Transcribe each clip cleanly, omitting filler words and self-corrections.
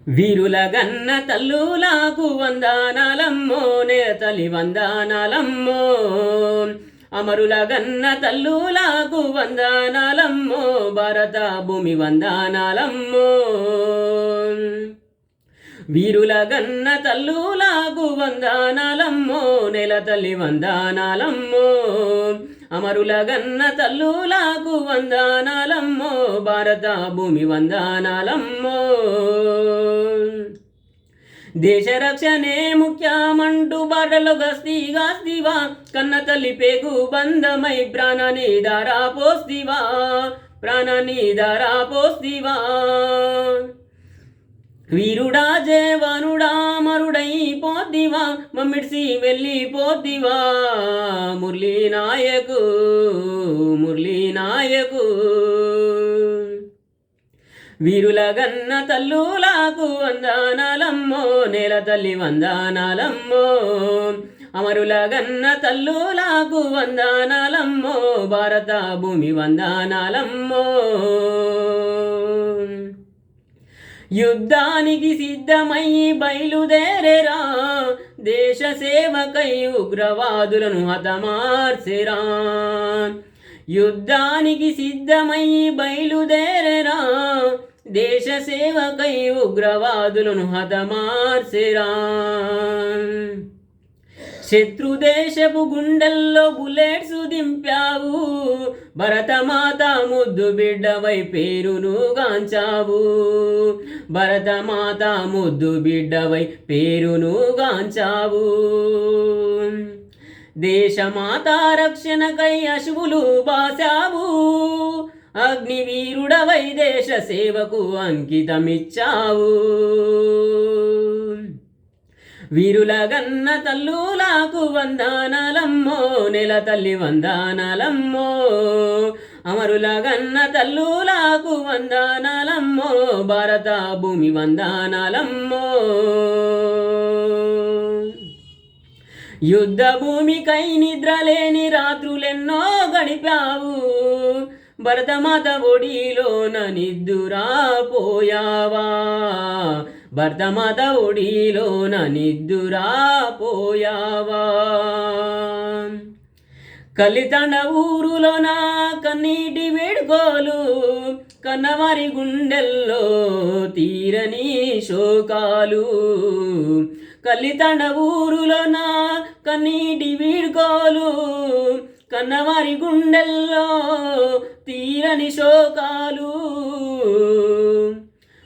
వీరుల గన్న తల్లులకు వందనాలమ్మో నేతలి వందనాలమ్మో అమరుల గన్న తల్లులకు వందనాలమ్మో భారత భూమి వందనాలమ్మో వీరుల గన్న తల్లులకు వందనాలమ్మో నెల తల్లి వందనాలమ్మో అమరుల గన్న తల్లులకు వందనాలమ్మో భారత భూమి వందనాలమ్మో దేశ రక్షణే ముఖ్యమంటూ బాటలో గస్తీవా కన్న తల్లి పేగు బంధమై ప్రాణాన్ని దారా పోస్తివా వీరుడా జవానుడా మరుడై పోతివా మమ్మిడిసి వెళ్ళిపోతివా మురళీ నాయకు వీరుల గన్న తల్లులకు వందనాలమ్మో నేల తల్లి వందనాలమ్మో అమరుల గన్న తల్లులకు వందనాలమ్మో భారత భూమి వందనాలమ్మో యుద్ధానికి సిద్ధమై బయలుదేరేరా దేశ సేవకై ఉగ్రవాదులను హతమార్చెరా యుద్ధానికి సిద్ధమై బయలుదేరేరా దేశ సేవకై ఉగ్రవాదులను హతమార్చెరా శత్రుదేశపు గుండెల్లో బుల్లెట్స్ దింపావు భరతమాత ముద్దు బిడ్డవై పేరును గాంచావు భరతమాత ముద్దు బిడ్డవై పేరును గాంచావు దేశమాత రక్షణకై అశువులు బాసావు అగ్నివీరుడవై దేశ సేవకు అంకితమిచ్చావు వీరుల గన్న తల్లులకు వందనాలమ్మో నెల తల్లి వందనాలమ్మో అమరుల గన్న తల్లులకు వందనాలమ్మో భారత భూమి వందనాలమ్మో యుద్ధ భూమికై నిద్రలేని రాత్రులెన్నో గడిపావు భరతమాత ఒడిలోన నిద్దురా పోయావా భరతమాత ఒడిలోన నిద్దురా పోయావా కలితండ ఊరులోన కన్నీటి వేడుకోలు కన్నవారి గుండెల్లో తీరని శోకాలు కలితండ ఊరులోన కన్నీటి వేడుకోలు కన్నవారి గుండెల్లో తీరని శోకాలు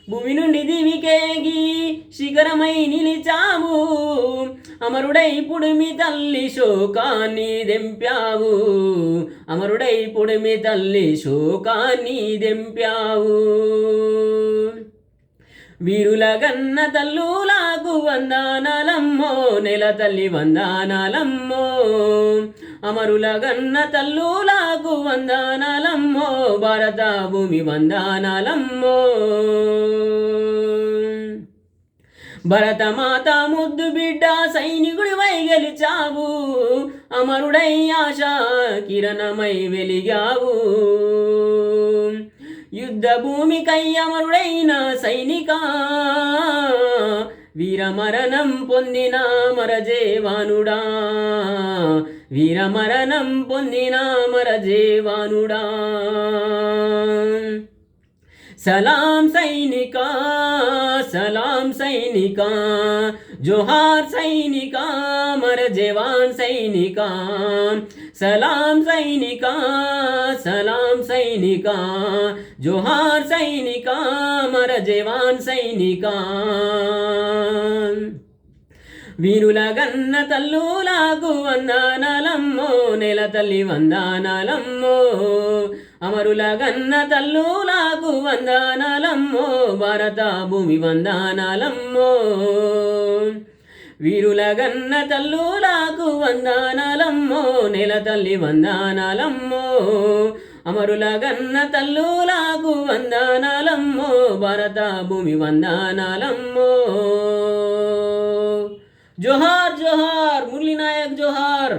భూమి నుండి దివికేగి శిఖరమై నిలిచావు అమరుడై పుడిమి తల్లి శోకాన్ని దెంపావు అమరుడై పుడిమి తల్లి శోకాన్ని దెంపావు వీరుల గన్న తల్లులకు వందనాలమ్మో నెల తల్లి వందనాలమ్మో అమరుల గన్న తల్లులకు వందనాలమ్మో భారత భూమి వందనాలమ్మో భరతమాత ముద్దు బిడ్డ సైనికుడివై గెలిచావు అమరుడై ఆశా కిరణమై వెలిగావు యుద్ధ భూమికై అమరుడైన సైనిక వీరమరణం పొందిన మరజేవానుడా వీరమరణం పొందిన మరజేవానుడా సలాం సైనికా జోహార్ సైనికా మర జవాన్ సైనికా సలాం సైనికా జోహార్ సైనికా మర జవాన్ సైనికా వీరుల గన్న తల్లులకు వందనాలమ్మో నెల తల్లి వందనాలమ్మో అమరుల గన్న తల్లులకు వందనాలమ్మో భారత భూమి వందనాలమ్మో వీరుల గన్న తల్లులకు వందనాలమ్మో నెల తల్లి వందనాలమ్మో అమరుల గన్న తల్లులకు వందనాలమ్మో భారత భూమి వందనాలమ్మో జోహార్ జోహార్ మురళీ నాయక్ జోహార్।